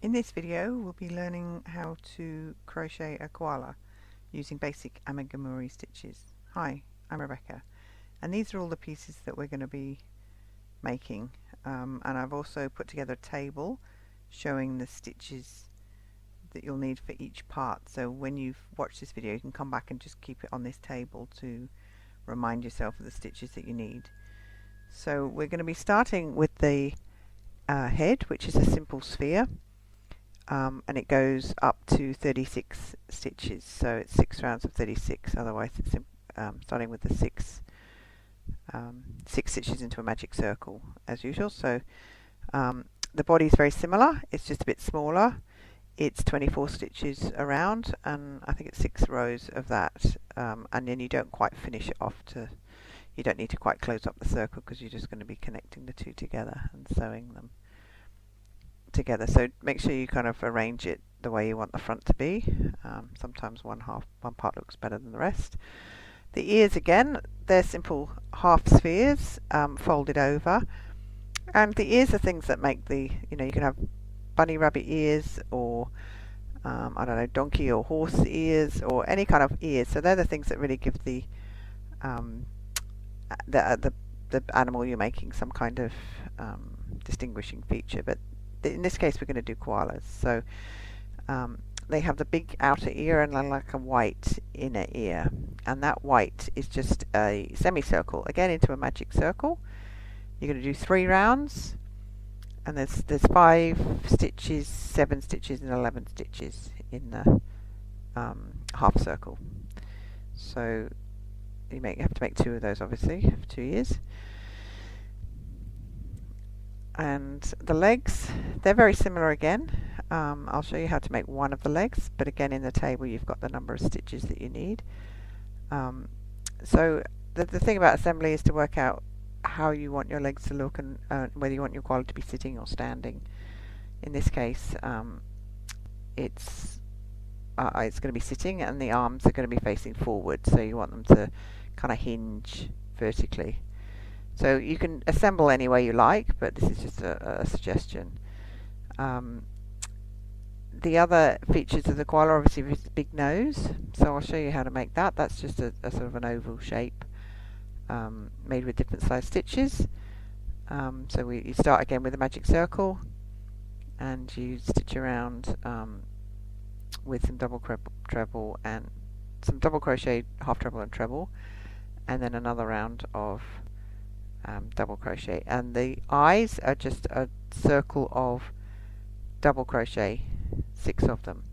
In this video we'll be learning how to crochet a koala using basic amigurumi stitches. Hi, I'm Rebecca, and these are all the pieces that we're going to be making, and I've also put together a table showing the stitches that you'll need for each part, so when you've watched this video you can come back and just keep it on this table to remind yourself of the stitches that you need. So we're going to be starting with the head, which is a simple sphere. And it goes up to 36 stitches, so it's 6 rounds of 36. Otherwise it's starting with the six stitches into a magic circle as usual. So the body is very similar, it's just a bit smaller. It's 24 stitches around, and I think it's 6 rows of that, and then you don't quite finish it off you don't need to quite close up the circle because you're just going to be connecting the two together and sewing them together. So make sure you kind of arrange it the way you want the front to be. Sometimes one part looks better than the rest. The ears, again, they're simple half spheres folded over, and the ears are things that make the, you can have bunny rabbit ears, or I don't know, donkey or horse ears, or any kind of ears. So they're the things that really give the animal you're making some kind of distinguishing feature. But in this case we're going to do koalas. So they have the big outer ear and like a white inner ear, and that white is just a semicircle again into a magic circle. You're going to do 3 rounds, and there's 5 stitches, 7 stitches and 11 stitches in the half circle. So you have to make 2 of those, obviously, for 2 ears. And the legs, they're very similar again. I'll show you how to make one of the legs, but again in the table you've got the number of stitches that you need. So the thing about assembly is to work out how you want your legs to look, and whether you want your koala to be sitting or standing. In this case it's going to be sitting, and the arms are going to be facing forward, so you want them to kind of hinge vertically. So you can assemble any way you like, but this is just a suggestion. The other features of the koala, obviously, is the big nose. So I'll show you how to make that. That's just a sort of an oval shape made with different size stitches. So you start again with a magic circle, and you stitch around with some double treble and some double crochet, half treble and treble, and then another round of double crochet, and the eyes are just a circle of double crochet, 6 of them.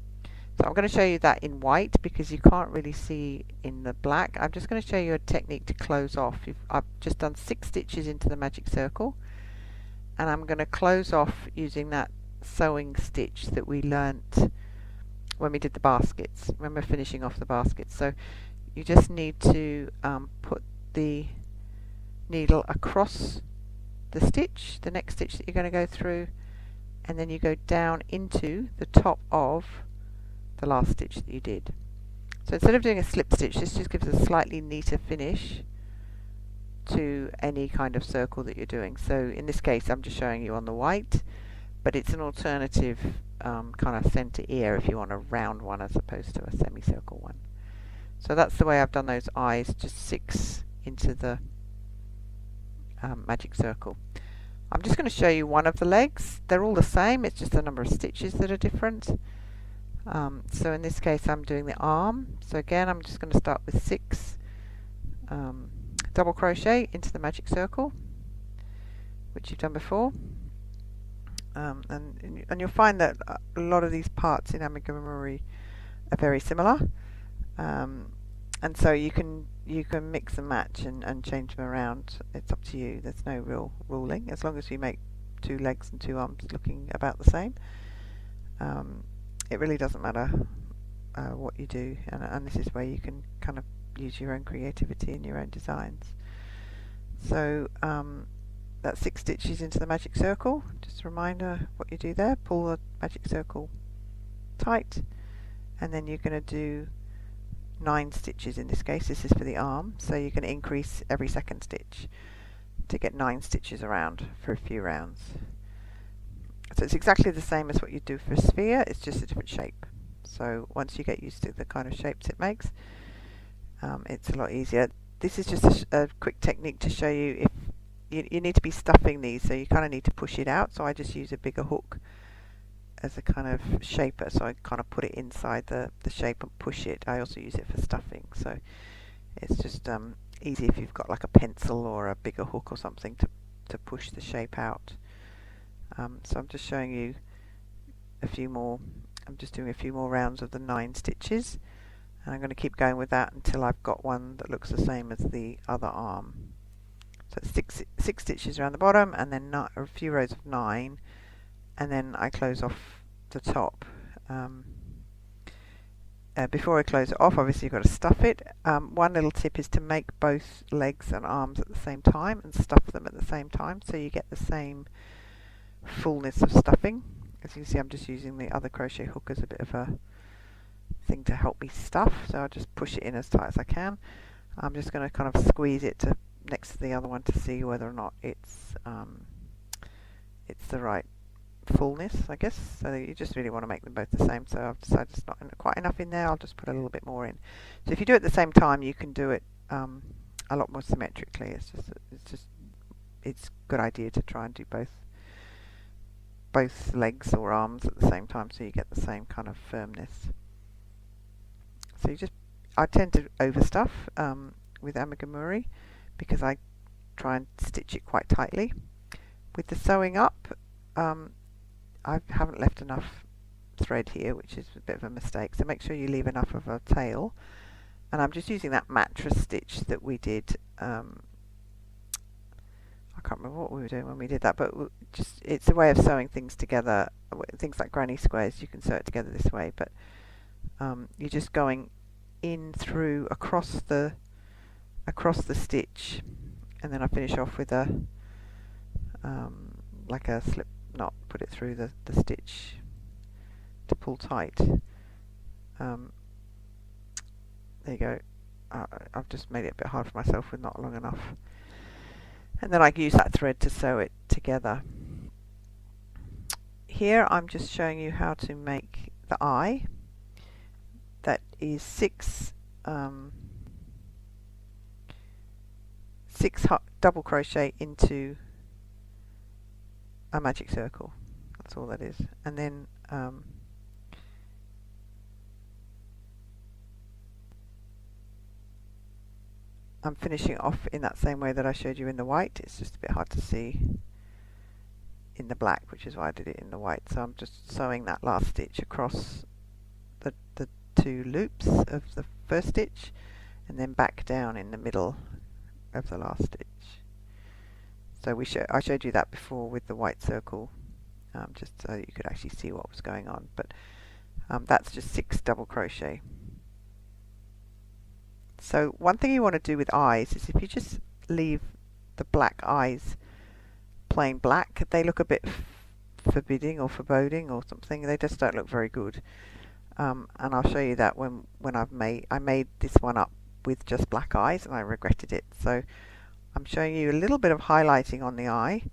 So I'm going to show you that in white because you can't really see in the black. I'm just going to show you a technique to close off. I've just done 6 stitches into the magic circle, and I'm going to close off using that sewing stitch that we learnt when we did the baskets, when we're finishing off the baskets. So you just need to put the needle across the stitch, the next stitch that you're going to go through, and then you go down into the top of the last stitch that you did. So instead of doing a slip stitch, this just gives a slightly neater finish to any kind of circle that you're doing. So in this case I'm just showing you on the white, but it's an alternative kind of center ear if you want a round one as opposed to a semicircle one. So that's the way I've done those eyes, just 6 into the magic circle. I'm just going to show you one of the legs. They're all the same, it's just the number of stitches that are different. So in this case I'm doing the arm. So again I'm just going to start with 6 double crochet into the magic circle, which you've done before, and you'll find that a lot of these parts in amigurumi are very similar, and so you can mix and match and change them around. It's up to you. There's no real ruling, as long as you make 2 legs and 2 arms looking about the same. It really doesn't matter what you do, and this is where you can kind of use your own creativity and your own designs. So that's 6 stitches into the magic circle. Just a reminder what you do there. Pull the magic circle tight, and then you're going to do 9 stitches in this case. This is for the arm, so you can increase every second stitch to get 9 stitches around for a few rounds. So it's exactly the same as what you do for a sphere, it's just a different shape. So once you get used to the kind of shapes it makes, it's a lot easier. This is just a quick technique to show you if you need to be stuffing these, so you kind of need to push it out. So I just use a bigger hook as a kind of shaper, so I kind of put it inside the shape and push it. I also use it for stuffing, so it's just easy if you've got like a pencil or a bigger hook or something to push the shape out. So I'm just showing you a few more. I'm just doing a few more rounds of the 9 stitches, and I'm going to keep going with that until I've got one that looks the same as the other arm. So it's six stitches around the bottom, and then a few rows of 9, and then I close off the top. Before I close it off, obviously you've got to stuff it. One little tip is to make both legs and arms at the same time and stuff them at the same time, so you get the same fullness of stuffing. As you can see, I'm just using the other crochet hook as a bit of a thing to help me stuff, so I'll just push it in as tight as I can. I'm just going to kind of squeeze it next to the other one to see whether or not it's the right fullness, I guess. So you just really want to make them both the same, so I've decided it's not quite enough in there. I'll just put a little bit more in. So if you do it at the same time, you can do it a lot more symmetrically. It's a good idea to try and do both legs or arms at the same time, so you get the same kind of firmness. So I tend to overstuff with amigurumi because I try and stitch it quite tightly. With the sewing up, I haven't left enough thread here, which is a bit of a mistake, so make sure you leave enough of a tail. And I'm just using that mattress stitch that we did. I can't remember what we were doing when we did that, but it's a way of sewing things together. Things like granny squares, you can sew it together this way, but you're just going in through across the stitch, and then I finish off with a like a slip knot, put it through the stitch to pull tight. There you go. I've just made it a bit hard for myself with not long enough. And then I use that thread to sew it together. Here I'm just showing you how to make the eye. That is 6 double crochet into a magic circle. That's all that is. And then I'm finishing off in that same way that I showed you in the white. It's just a bit hard to see in the black, which is why I did it in the white. So I'm just sewing that last stitch across the 2 loops of the first stitch, and then back down in the middle of the last stitch. So I showed you that before with the white circle, just so you could actually see what was going on. But that's just 6 double crochet. So one thing you want to do with eyes is if you just leave the black eyes plain black, they look a bit forbidding or foreboding or something. They just don't look very good. And I'll show you that when I made this one up with just black eyes, and I regretted it. So I'm showing you a little bit of highlighting on the eye,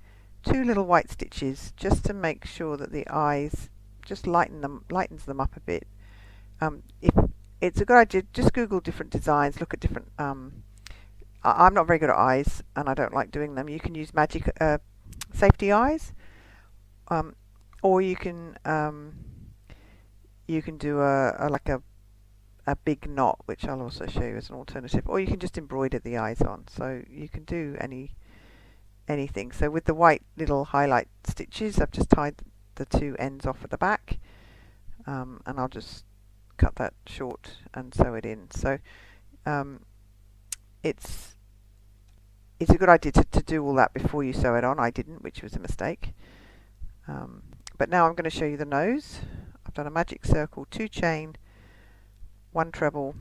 2 little white stitches, just to make sure that the eyes just lightens them up a bit. If it's a good idea, just Google different designs, look at different. I'm not very good at eyes, and I don't like doing them. You can use magic safety eyes, or you can do a big knot, which I'll also show you as an alternative, or you can just embroider the eyes on. So you can do anything. So with the white little highlight stitches, I've just tied the 2 ends off at the back, and I'll just cut that short and sew it in. So it's a good idea to do all that before you sew it on. I didn't, which was a mistake. But now I'm going to show you the nose. I've done a magic circle, 2 chain, 1 treble,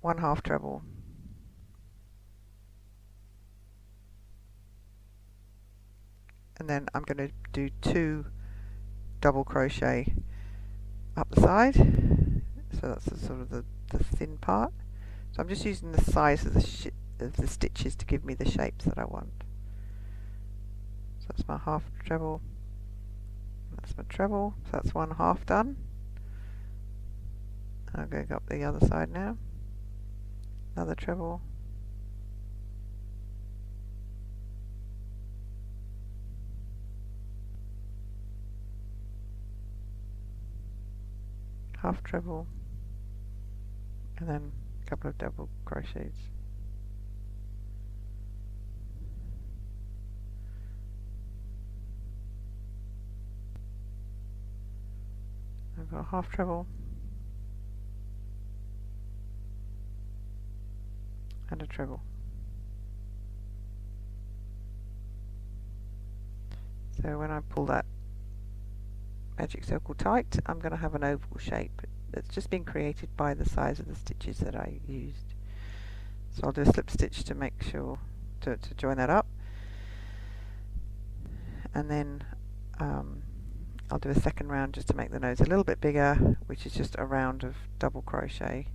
1 half treble, and then I'm going to do 2 double crochet up the side. So that's sort of the thin part. So I'm just using the size of the stitches to give me the shapes that I want. So that's my half treble, that's my treble, so that's one half done. I'll go up the other side now, another treble, half treble, and then a couple of double crochets. I've got a half treble and a treble. So when I pull that magic circle tight, I'm going to have an oval shape that's just been created by the size of the stitches that I used. So I'll do a slip stitch to make sure to join that up, and then I'll do a second round just to make the nose a little bit bigger, which is just a round of double crochet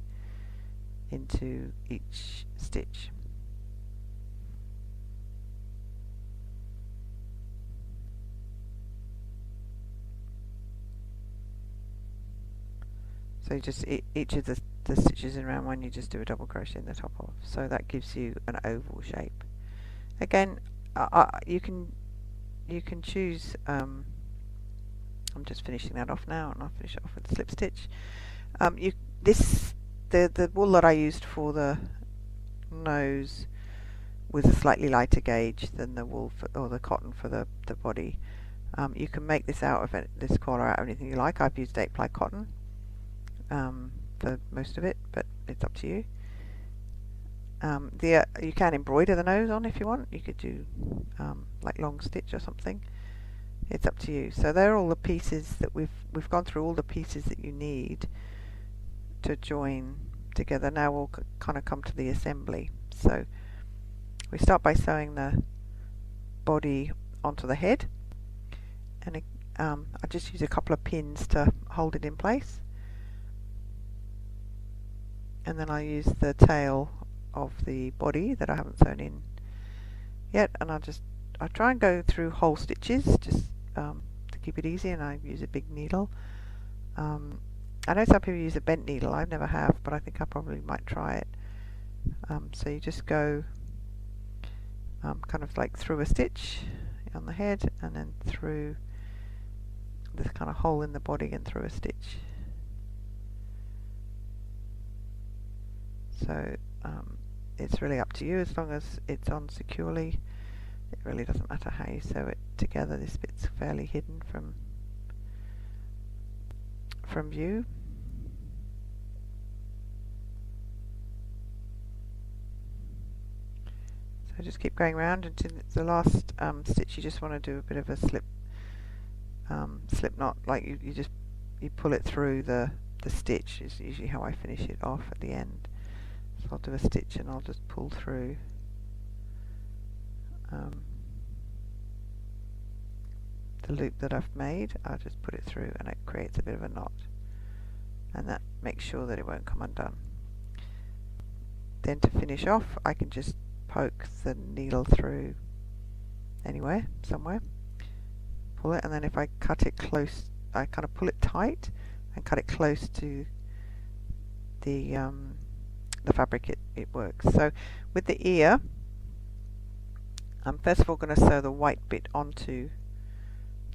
into each stitch. So just each of the stitches in round one, you just do a double crochet in the top of. So that gives you an oval shape. Again, you can choose. I'm just finishing that off now, and I'll finish it off with a slip stitch. The wool that I used for the nose was a slightly lighter gauge than the wool or the cotton for the body. You can make this out of this koala out of anything you like. I've used 8-ply cotton for most of it, but it's up to you. You can embroider the nose on if you want. You could do like long stitch or something. It's up to you. So they're all the pieces that we've gone through, all the pieces that you need to join together. Now we'll kind of come to the assembly. So we start by sewing the body onto the head, and I just use a couple of pins to hold it in place, and then I use the tail of the body that I haven't sewn in yet, and I try and go through whole stitches just to keep it easy, and I use a big needle. I know some people use a bent needle. I never have, but I think I probably might try it. So you just go kind of like through a stitch on the head, and then through this kind of hole in the body and through a stitch. So it's really up to you, as long as it's on securely. It really doesn't matter how you sew it together. This bit's fairly hidden from view. So just keep going around until the last stitch. You just want to do a bit of a slip knot, like you pull it through the stitch is usually how I finish it off at the end. So I'll do a stitch and I'll just pull through the loop that I've made. I'll just put it through, and it creates a bit of a knot, and that makes sure that it won't come undone. Then to finish off, I can just poke the needle through anywhere, somewhere, pull it, and then if I cut it close, I kind of pull it tight and cut it close to the fabric, it works. So with the ear, I'm first of all going to sew the white bit onto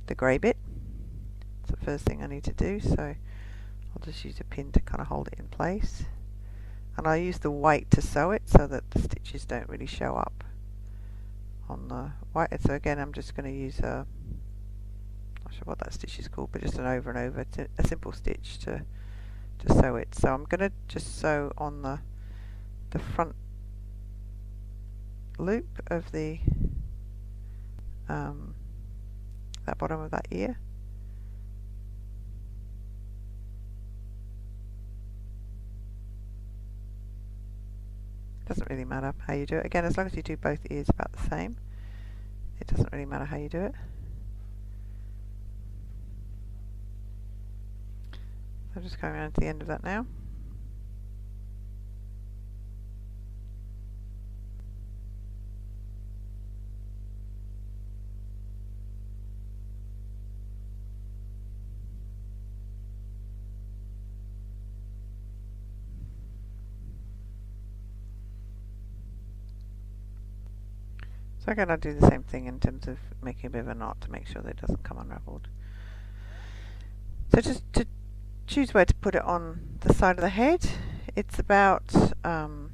the grey bit. It's the first thing I need to do, so I'll just use a pin to kind of hold it in place, and I use the white to sew it so that the stitches don't really show up on the white. So again, I'm just going to use not sure what that stitch is called, but just an over and over, a simple stitch to sew it. So I'm going to just sew on the front loop of the that bottom of that ear. Doesn't really matter how you do it. Again, as long as you do both ears about the same, it doesn't really matter how you do it. So I'm just going around to the end of that now. So again, I'll do the same thing in terms of making a bit of a knot to make sure that it doesn't come unravelled. So just to choose where to put it on the side of the head, it's about in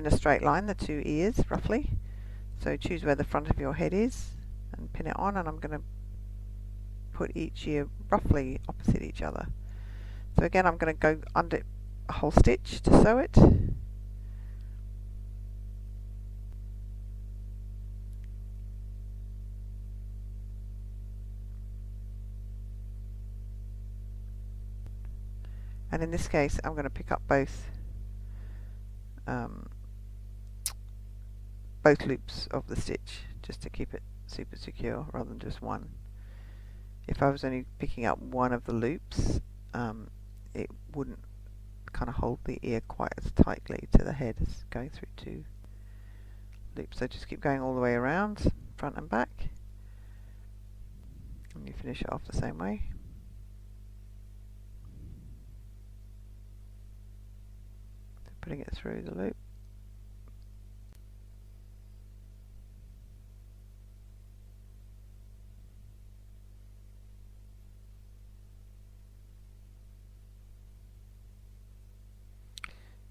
a straight line, the two ears roughly. So choose where the front of your head is and pin it on, and I'm going to put each ear roughly opposite each other. So again, I'm going to go under a whole stitch to sew it. And in this case, I'm going to pick up both loops of the stitch just to keep it super secure rather than just one. If I was only picking up one of the loops, it wouldn't kind of hold the ear quite as tightly to the head as going through two loops. So just keep going all the way around, front and back, and you finish it off the same way. So putting it through the loop.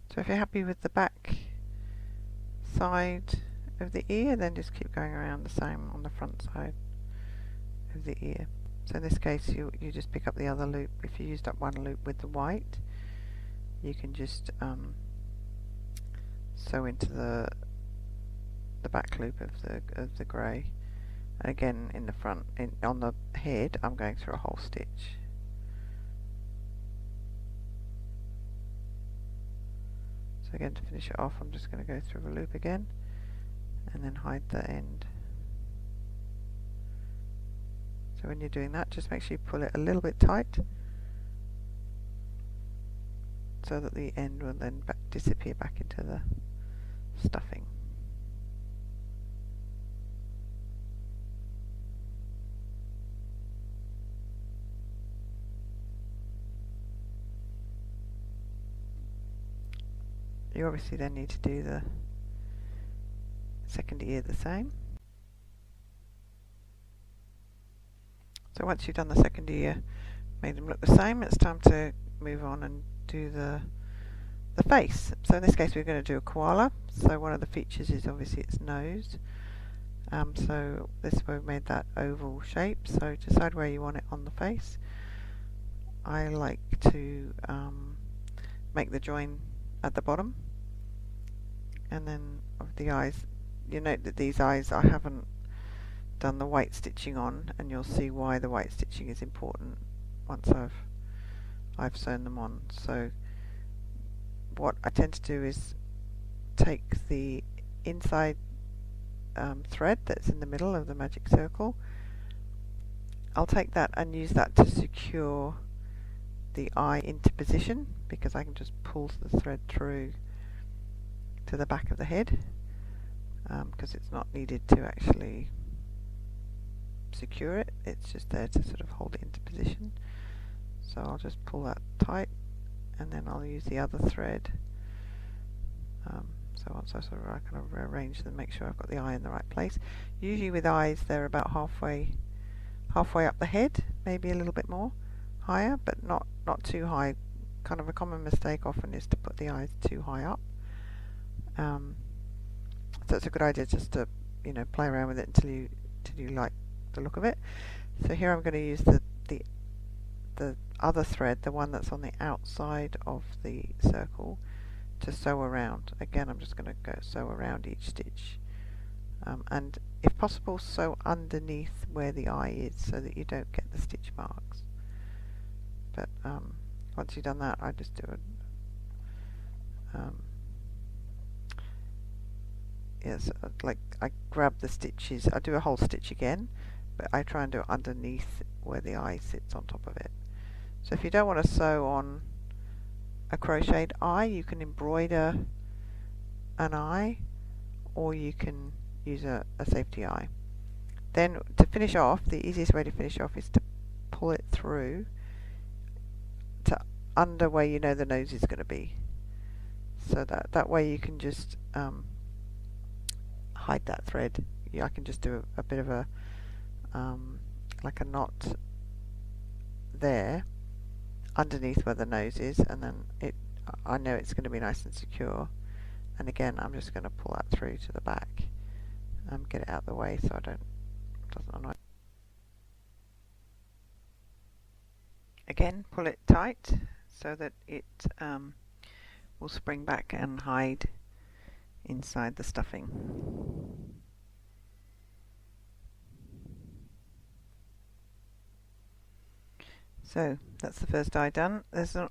So if you're happy with the back side of the ear, then just keep going around the same on the front side of the ear. So in this case, you just pick up the other loop. If you used up one loop with the white, you can just sew into the back loop of the grey. And again, in the front, on the head, I'm going through a whole stitch. So again, to finish it off, I'm just going to go through a loop again and then hide the end. So when you're doing that, just make sure you pull it a little bit tight so that the end will then disappear back into the stuffing. You obviously then need to do the second ear the same. So once you've done the second ear, made them look the same, it's time to move on and do the face. So in this case we're going to do a koala. So one of the features is obviously its nose. So this way we've made that oval shape. So decide where you want it on the face. I like to make the join at the bottom, and then of the eyes, you note that these eyes I haven't done the white stitching on, and you'll see why the white stitching is important once I've sewn them on. So what I tend to do is take the inside thread that's in the middle of the magic circle. I'll take that and use that to secure the eye into position, because I can just pull the thread through to the back of the head, because it's not needed to actually secure it, it's just there to sort of hold it into position. So I'll just pull that tight, and then I'll use the other thread. So once I sort of kind of rearrange them, make sure I've got the eye in the right place. Usually with eyes they're about halfway up the head, maybe a little bit more higher, but not too high. Kind of a common mistake often is to put the eyes too high up. So it's a good idea just to play around with it until you like the look of it. So here I'm going to use the other thread, the one that's on the outside of the circle, to sew around. Again, I'm just going to go sew around each stitch, and if possible sew underneath where the eye is so that you don't get the stitch marks. But once you've done that, I just do it. Yes, like I grab the stitches, I do a whole stitch again, but I try and do it underneath where the eye sits on top of it. So if you don't want to sew on a crocheted eye, you can embroider an eye, or you can use a safety eye. Then to finish off, the easiest way to finish off is to pull it through to under where you know the nose is going to be. So that way you can just hide that thread. Yeah, I can just do a bit of a like a knot there underneath where the nose is, and then I know it's going to be nice and secure. And again, I'm just going to pull that through to the back, get it out of the way so it doesn't annoy. Again, pull it tight so that it will spring back and hide inside the stuffing. So that's the first eye done. There's an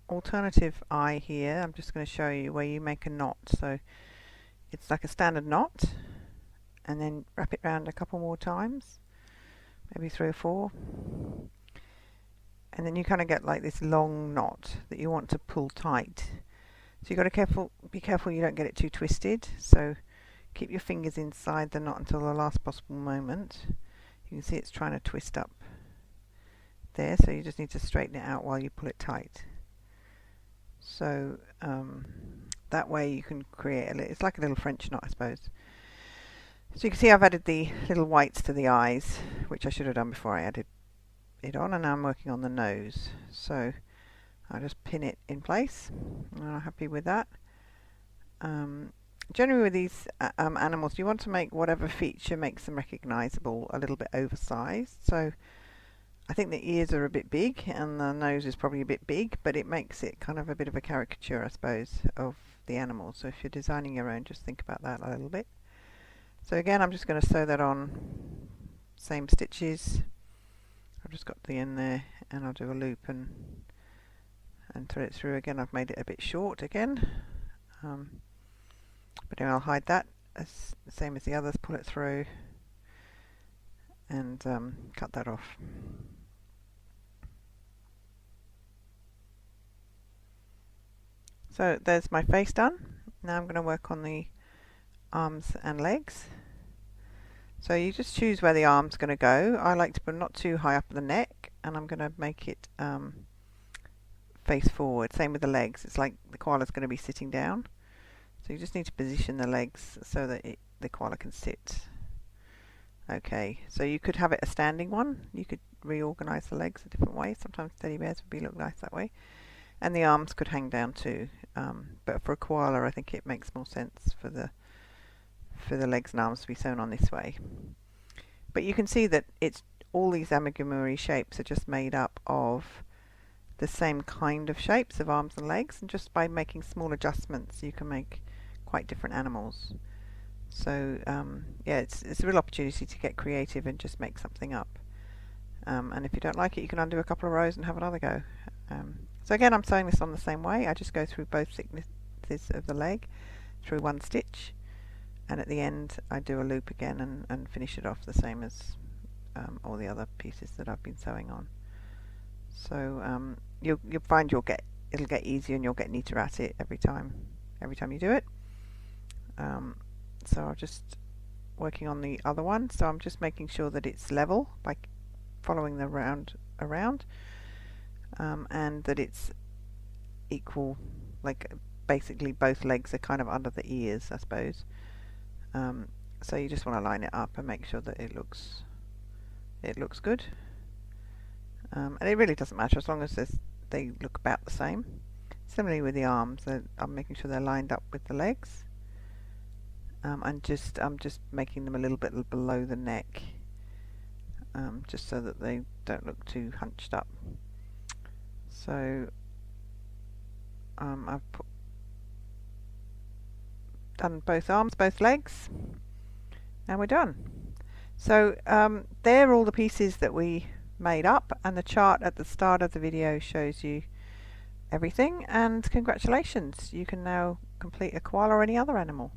alternative eye here. I'm just going to show you where you make a knot. So it's like a standard knot, and then wrap it round a couple more times, maybe 3 or 4, and then you kind of get like this long knot that you want to pull tight. So you've got to be careful you don't get it too twisted. So keep your fingers inside the knot until the last possible moment. You can see it's trying to twist up there, so you just need to straighten it out while you pull it tight. So that way you can create it's like a little French knot, I suppose. So you can see I've added the little whites to the eyes, which I should have done before I added it on, and now I'm working on the nose. So I'll just pin it in place. I'm happy with that. Generally with these animals, you want to make whatever feature makes them recognizable a little bit oversized. So I think the ears are a bit big and the nose is probably a bit big, but it makes it kind of a bit of a caricature, I suppose, of the animal. So if you're designing your own, just think about that a little bit. So again, I'm just going to sew that on, same stitches. I've just got the end there, and I'll do a loop and thread it through again. I've made it a bit short again, but anyway, I'll hide that as the same as the others. Pull it through and cut that off. So there's my face done. Now I'm going to work on the arms and legs. So you just choose where the arm's going to go. I like to put not too high up the neck, and I'm going to make it face forward. Same with the legs. It's like the koala's going to be sitting down. So you just need to position the legs so that the koala can sit. Okay, so you could have it a standing one. You could reorganize the legs a different way. Sometimes teddy bears would look nice that way. And the arms could hang down too. But for a koala, I think it makes more sense for the legs and arms to be sewn on this way. But you can see that it's all these amigurumi shapes are just made up of the same kind of shapes of arms and legs, and just by making small adjustments you can make quite different animals. So yeah, it's a real opportunity to get creative and just make something up. And if you don't like it, you can undo a couple of rows and have another go. So again, I'm sewing this on the same way. I just go through both thicknesses of the leg through one stitch, and at the end I do a loop again and finish it off the same as all the other pieces that I've been sewing on. So you'll find it'll get easier, and you'll get neater at it every time you do it. So I'm just working on the other one. So I'm just making sure that it's level by following the round around, and that it's equal, like basically both legs are kind of under the ears, I suppose. So you just want to line it up and make sure that it looks good. And it really doesn't matter as long as they look about the same. Similarly with the arms, I'm making sure they're lined up with the legs. I'm just making them a little bit below the neck, just so that they don't look too hunched up. So I've done both arms, both legs, and we're done. So they're all the pieces that we made up, and the chart at the start of the video shows you everything. And congratulations, you can now complete a koala or any other animal.